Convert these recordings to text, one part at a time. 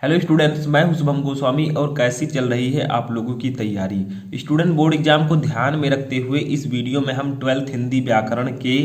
Hello students, मैं हूं शुभम गोस्वामी। और कैसी चल रही है आप लोगों की तैयारी? स्टूडेंट बोर्ड एग्जाम को ध्यान में रखते हुए इस वीडियो में हम 12th हिंदी व्याकरण के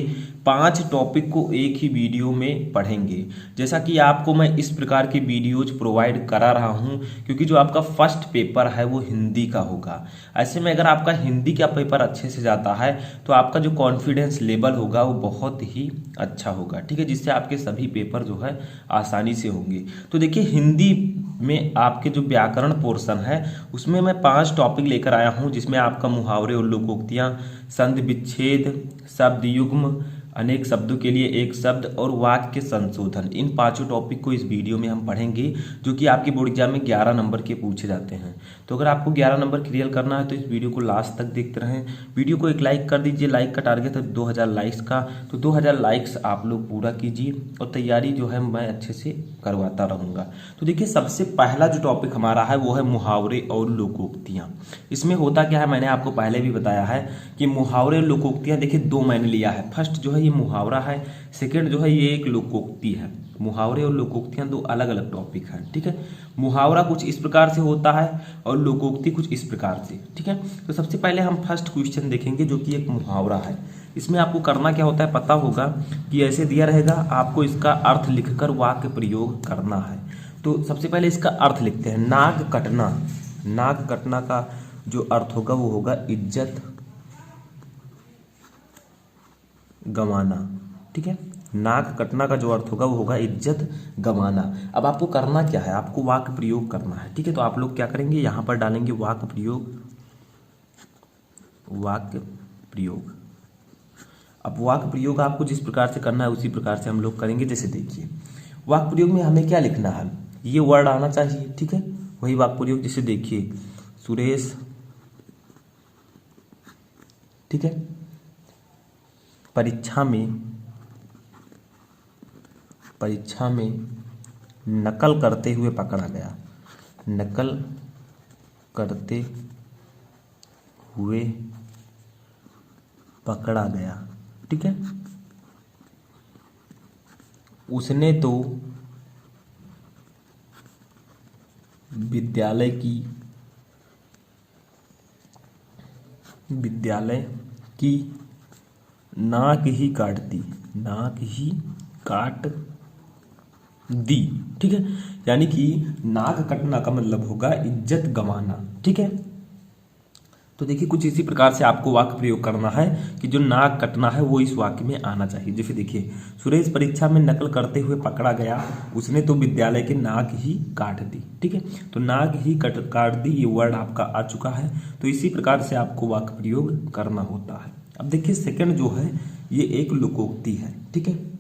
5 टॉपिक को एक ही वीडियो में पढ़ेंगे। जैसा कि आपको मैं इस प्रकार की वीडियोज प्रोवाइड करा रहा हूं क्योंकि जो आपका फर्स्ट पेपर है वो हिंदी का होगा। ऐसे में अगर आपका हिंदी का पेपर अच्छे से जाता है तो आपका जो कॉन्फिडेंस लेवल होगा वो बहुत ही अच्छा होगा, ठीक है, जिससे आपके सभी पेपर जो है आसानी से होंगे। तो देखिए, हिंदी में आपके जो व्याकरण पोर्शन है उसमें मैं 5 टॉपिक लेकर आया हूं, जिसमें आपका मुहावरे और लोकोक्तियां, संधि विच्छेद, शब्द युग्म, अनेक शब्दों के लिए एक शब्द और वाक्य संशोधन, इन पांचों टॉपिक को इस वीडियो में हम पढ़ेंगे, जो कि आपके बोर्ड एग्जाम में 11 नंबर के पूछे जाते हैं। तो अगर आपको 11 नंबर क्लियर करना है तो इस वीडियो को लास्ट तक देखते रहें। वीडियो को एक लाइक कर दीजिए, लाइक का टारगेट है 2000 लाइक्स का, तो 2000 लाइक्स आप लोग पूरा कीजिए और तैयारी जो है मैं अच्छे से करवाता रहूँगा। तो देखिए, सबसे पहला जो टॉपिक हमारा है वो है मुहावरे और लोकोक्तियाँ। इसमें होता क्या है, मैंने आपको पहले भी बताया है कि मुहावरे और लोकोक्तियाँ, देखिए दो मैंने लिया है। फर्स्ट जो है ये मुहावरा है, सेकंड जो है ये एक लोकोक्ति है। मुहावरे और लोकोक्तियाँ दो अलग अलग टॉपिक हैं, ठीक है। मुहावरा कुछ इस प्रकार से होता है और लोकोक्ति कुछ इस प्रकार से, ठीक है। तो सबसे पहले हम फर्स्ट क्वेश्चन देखेंगे जो कि एक मुहावरा है। इसमें आपको करना क्या होता है पता होगा कि ऐसे दिया रहेगा, आपको इसका अर्थ लिखकर वाक्य प्रयोग करना है। तो सबसे पहले इसका अर्थ लिखते हैं। नाक कटना, नाक कटना का जो अर्थ होगा वो होगा इज्जत गंवाना, ठीक है। नाक कटना का जो अर्थ होगा वो होगा इज्जत गंवाना। अब आपको करना क्या है, आपको वाक्य प्रयोग करना है, ठीक है। तो आप लोग क्या करेंगे, यहां पर डालेंगे वाक्य प्रयोग, वाक्य प्रयोग। अब वाक्य प्रयोग आपको जिस प्रकार से करना है उसी प्रकार से हम लोग करेंगे। जैसे देखिए, वाक्य प्रयोग में हमें क्या लिखना है, ये वर्ड आना चाहिए, ठीक है, वही वाक्य प्रयोग। जैसे देखिए, सुरेश, ठीक है, परीक्षा में नकल करते हुए पकड़ा गया, नकल करते हुए पकड़ा गया, ठीक है। उसने तो विद्यालय की नाक ही काट दी, नाक ही काट दी, ठीक है। यानी कि नाक कटना का मतलब होगा इज्जत गंवाना, ठीक है। तो देखिए, कुछ इसी प्रकार से आपको वाक्य प्रयोग करना है कि जो नाक कटना है वो इस वाक्य में आना चाहिए। जैसे देखिए, सुरेश परीक्षा में नकल करते हुए पकड़ा गया, उसने तो विद्यालय की नाक ही काट दी, ठीक है। तो नाक ही काट दी, ये वर्ड आपका आ चुका है। तो इसी प्रकार से आपको वाक्य प्रयोग करना होता है। अब देखिए, सेकंड जो है ये एक लोकोक्ति है, ठीक है।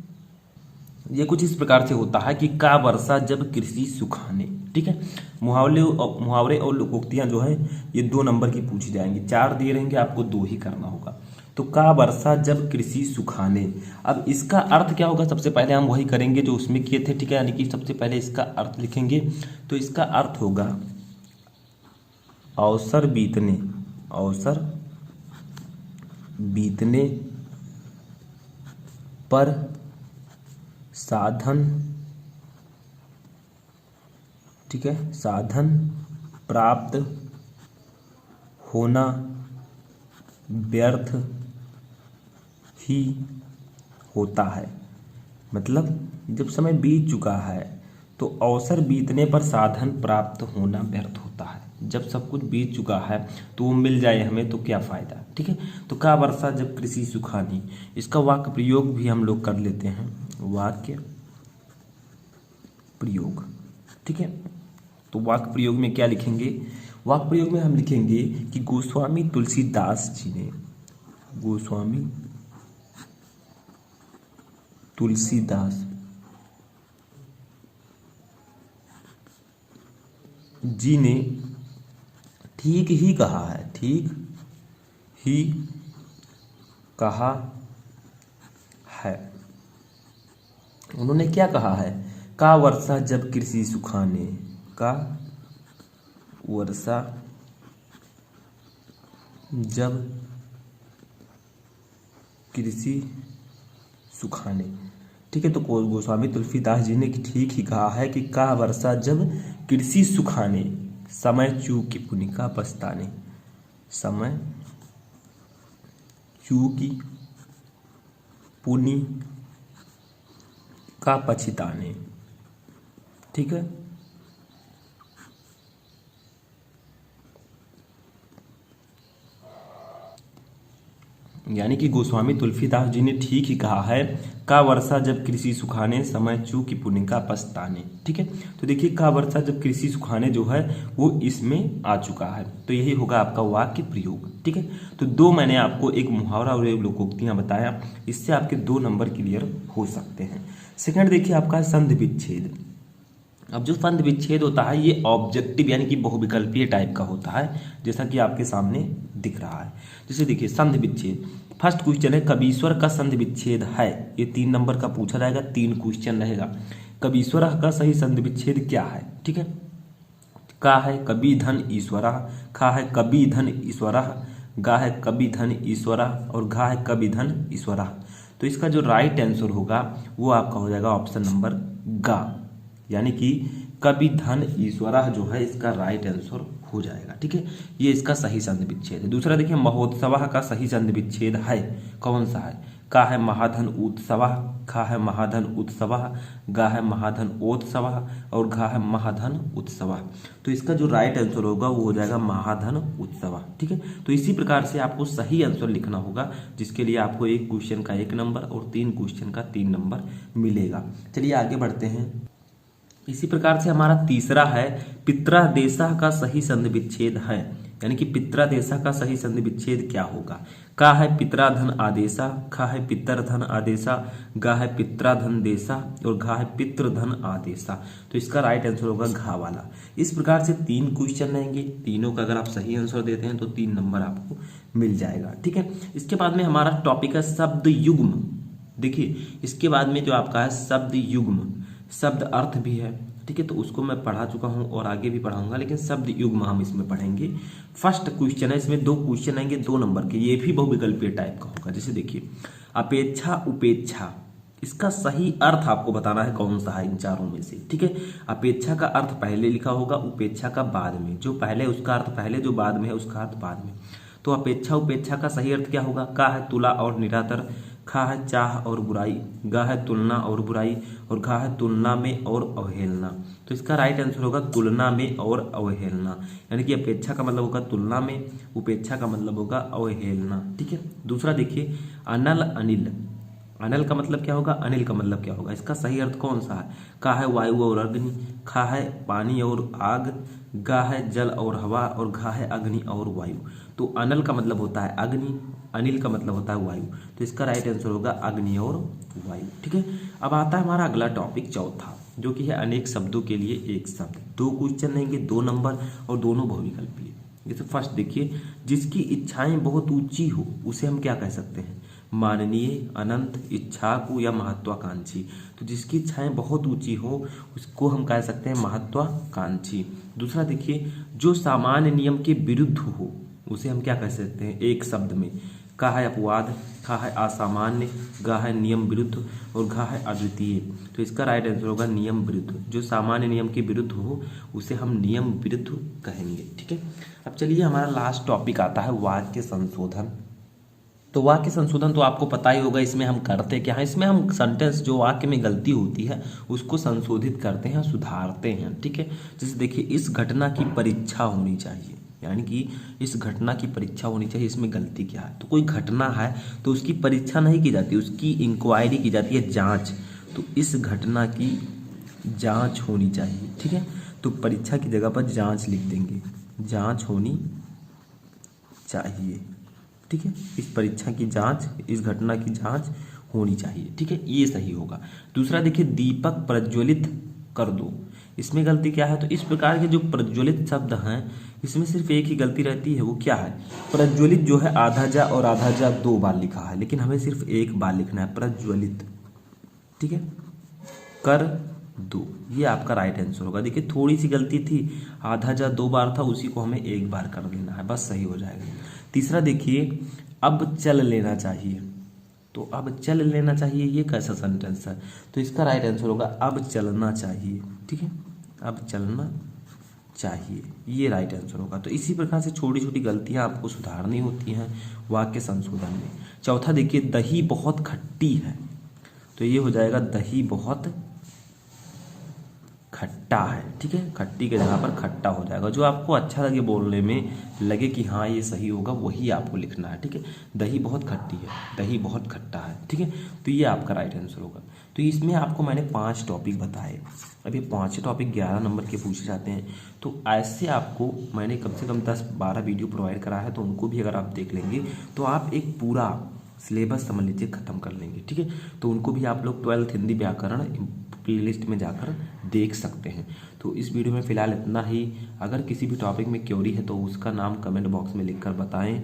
ये कुछ इस प्रकार से होता है कि का वर्षा जब कृषि सुखाने, ठीक है। मुहावरे और लोकोक्तियां जो है ये 2 नंबर की पूछी जाएंगी। 4 दिए रहेंगे, आपको 2 ही करना होगा। तो का वर्षा जब कृषि सुखाने, अब इसका अर्थ क्या होगा, सबसे पहले हम वही करेंगे जो उसमें किए थे, ठीक है। यानी कि सबसे पहले इसका अर्थ लिखेंगे। तो इसका अर्थ होगा अवसर बीतने, अवसर बीतने पर साधन, ठीक है, साधन प्राप्त होना व्यर्थ ही होता है। मतलब जब समय बीत चुका है तो अवसर बीतने पर साधन प्राप्त होना व्यर्थ होता है। जब सब कुछ बीत चुका है तो वो मिल जाए हमें तो क्या फायदा, ठीक है। तो का वर्षा जब कृषि सुखानी, इसका वाक्य प्रयोग भी हम लोग कर लेते हैं, वाक्य प्रयोग, ठीक है। तो वाक्य प्रयोग में क्या लिखेंगे, वाक्य प्रयोग में हम लिखेंगे कि गोस्वामी तुलसीदास जी ने, गोस्वामी तुलसीदास जी ने ठीक ही कहा है, ठीक ही कहा है। उन्होंने क्या कहा है, का वर्षा जब कृषि सुखाने, का वर्षा जब कृषि सुखाने, ठीक है। तो गोस्वामी तुलसीदास जी ने ठीक ही कहा है कि का वर्षा जब कृषि सुखाने, समय चूकी पुनि का पछताने, समय चूकी पुनि का पछताने। ठीक है। यानी कि गोस्वामी तुलसीदास जी ने ठीक ही कहा है, का वर्षा जब कृषि सुखाने, समय चूकी पुनि का पछताने। ठीक है। तो देखिए का वर्षा जब कृषि सुखाने जो है वो इसमें आ चुका है, तो यही होगा आपका वाक्य प्रयोग। ठीक है। तो दो मैंने आपको एक मुहावरा और एक लोकोक्तियां बताया, इससे आपके 2 नंबर क्लियर हो सकते हैं। सेकंड देखिए आपका संधि विच्छेद। अब जो संधि विच्छेद होता है ये ऑब्जेक्टिव यानी कि बहुविकल्पीय टाइप का होता है, जैसा कि आपके सामने दिख रहा है। जैसे देखिए संधि विच्छेद, फर्स्ट क्वेश्चन है कबीश्वर का संधि विच्छेद है, ये 3 नंबर का पूछा जाएगा, 3 क्वेश्चन रहेगा। कबीश्वर का सही संधि विच्छेद क्या है? ठीक है। का है कबी धन ईश्वरा, खा है कबी धन ईश्वरा, गा है कबी धन ईश्वरा और घा है कबी धन ईश्वरा। तो इसका जो राइट आंसर होगा वो आपका हो जाएगा ऑप्शन नंबर गा, यानी कि कबि धन ईश्वरा जो है इसका राइट आंसर हो जाएगा। ठीक है। ये इसका सही संधि विच्छेद है। दूसरा देखिए महोत्सव का सही संधि विच्छेद है, कौन सा है? का है महाधन उत्सव, खा है महाधन उत्सव, गा है महाधन ओत्सव और घा है महाधन उत्सव। तो इसका जो राइट आंसर होगा वो हो जाएगा महाधन उत्सव। ठीक है। तो इसी प्रकार से आपको सही आंसर लिखना होगा, जिसके लिए आपको 1 क्वेश्चन का 1 नंबर और 3 क्वेश्चन का 3 नंबर मिलेगा। चलिए आगे बढ़ते हैं। इसी प्रकार से हमारा तीसरा है पित्रादेशा का सही संधि विच्छेद है, यानी कि पित्रादेशा का सही संधि विच्छेद क्या होगा? का है पित्राधन आदेशा, खा है पितरधन आदेशा, गा है पित्राधन देशा और घा है पितृधन आदेशा। तो इसका राइट आंसर होगा घा वाला। इस प्रकार से 3 क्वेश्चन रहेंगे, तीनों का अगर आप सही आंसर देते हैं तो 3 नंबर आपको मिल जाएगा। ठीक है। इसके बाद में हमारा टॉपिक है शब्द युग्म। देखिए इसके बाद में जो आपका है शब्द युग्म, शब्द अर्थ भी है। ठीक है। तो उसको मैं पढ़ा चुका हूं और आगे भी पढ़ाऊंगा, लेकिन शब्द युग्म हम इसमें पढ़ेंगे। फर्स्ट क्वेश्चन है, इसमें 2 क्वेश्चन आएंगे 2 नंबर के, ये भी बहुविकल्पीय टाइप का होगा। जैसे देखिए अपेक्षा उपेक्षा, इसका सही अर्थ आपको बताना है कौन सा है इन चारों में से। ठीक है। अपेक्षा का अर्थ पहले लिखा होगा, उपेक्षा का बाद में, जो पहले उसका अर्थ पहले, जो बाद में है उसका अर्थ बाद में। तो अपेक्षा उपेक्षा का सही अर्थ क्या होगा? का है तुला और निरातर, खा है चाह और बुराई, गा है तुलना और बुराई और घा है तुलना में और अवहेलना। तो इसका राइट आंसर होगा तुलना में और अवहेलना, यानी कि अपेक्षा का मतलब होगा तुलना में, उपेक्षा का मतलब होगा अवहेलना। ठीक है। दूसरा देखिए अनल अनिल, अनल का मतलब क्या होगा? अनिल का मतलब क्या होगा? इसका सही अर्थ कौन सा है? का है वायु और अग्नि, खा है पानी और आग, गा है जल और हवा और घा है अग्नि और वायु। तो अनल का मतलब होता है अग्नि, अनिल का मतलब होता है वायु, तो इसका राइट आंसर होगा अग्नि और वायु। ठीक है। अब आता है हमारा अगला टॉपिक चौथा, जो कि है अनेक शब्दों के लिए एक शब्द। 2 क्वेश्चन रहेंगे 2 नंबर और दोनों बहुविकल्पीय। जैसे फर्स्ट देखिए जिसकी इच्छाएं बहुत ऊंची हो उसे हम क्या कह सकते हैं? माननीय, अनंत, इच्छाकु या महत्वाकांक्षी। तो जिसकी इच्छाएं बहुत ऊंची हो उसको हम कह सकते हैं महत्वाकांक्षी। दूसरा देखिए जो सामान्य नियम के विरुद्ध हो उसे हम क्या कह सकते हैं एक शब्द में? का है अपवाद, खा है असामान्य, गा है नियम विरुद्ध और घा है अद्वितीय। तो इसका राइट आंसर होगा नियम विरुद्ध। जो सामान्य नियम के विरुद्ध हो उसे हम नियम विरुद्ध कहेंगे। ठीक है। अब चलिए हमारा लास्ट टॉपिक आता है वाक्य संशोधन। तो वाक्य संशोधन तो आपको पता ही होगा, इसमें हम करते क्या है? इसमें हम सेंटेंस जो वाक्य में गलती होती है उसको संशोधित करते हैं, सुधारते हैं। ठीक है। जैसे देखिए इस घटना की परीक्षा होनी चाहिए, यानी कि इस घटना की परीक्षा होनी चाहिए, इसमें गलती क्या है? तो कोई घटना है तो उसकी परीक्षा नहीं की जाती, उसकी इंक्वायरी की जाती है, जांच। तो इस घटना की जांच होनी चाहिए। ठीक है। तो परीक्षा की जगह पर जांच लिख देंगे, जांच होनी चाहिए। ठीक है। इस परीक्षा की जांच, इस घटना की जांच होनी चाहिए। ठीक है। ये सही होगा। दूसरा देखिए दीपक प्रज्वलित कर दो, इसमें गलती क्या है? तो इस प्रकार के जो प्रज्वलित शब्द हैं इसमें सिर्फ एक ही गलती रहती है, वो क्या है? प्रज्वलित जो है आधा जा और आधा जा 2 बार लिखा है, लेकिन हमें सिर्फ 1 बार लिखना है प्रज्वलित। ठीक है। कर दो, ये आपका राइट आंसर होगा। देखिए थोड़ी सी गलती थी, आधा जा 2 बार था, उसी को हमें 1 बार कर देना है, बस सही हो जाएगा। तीसरा देखिए अब चल लेना चाहिए, तो अब चल लेना चाहिए, ये कैसा सेंटेंस है? तो इसका राइट आंसर होगा अब चलना चाहिए। ठीक है, अब चलना चाहिए, ये राइट आंसर होगा। तो इसी प्रकार से छोटी छोटी गलतियां आपको सुधारनी होती हैं वाक्य संशोधन में। चौथा देखिए, दही बहुत खट्टी है, तो ये हो जाएगा दही बहुत खट्टा है। ठीक है, खट्टी के जगह पर खट्टा हो जाएगा। जो आपको अच्छा लगे बोलने में, लगे कि हाँ ये सही होगा, वही आपको लिखना है। ठीक है, दही बहुत खट्टी है, दही बहुत खट्टा है। ठीक है, तो ये आपका राइट आंसर होगा। तो इसमें आपको मैंने 5 टॉपिक बताए। अब ये 5 टॉपिक 11 नंबर के पूछे जाते हैं। तो ऐसे आपको मैंने कम से कम 10-12 वीडियो प्रोवाइड करा है, तो उनको भी अगर आप देख लेंगे तो आप एक पूरा सिलेबस समझ लीजिए खत्म कर लेंगे। ठीक है, तो उनको भी आप लोग 12th हिंदी व्याकरण प्लेलिस्ट में जाकर देख सकते हैं। तो इस वीडियो में फ़िलहाल इतना ही। अगर किसी भी टॉपिक में क्वेरी है तो उसका नाम कमेंट बॉक्स में लिखकर बताएं।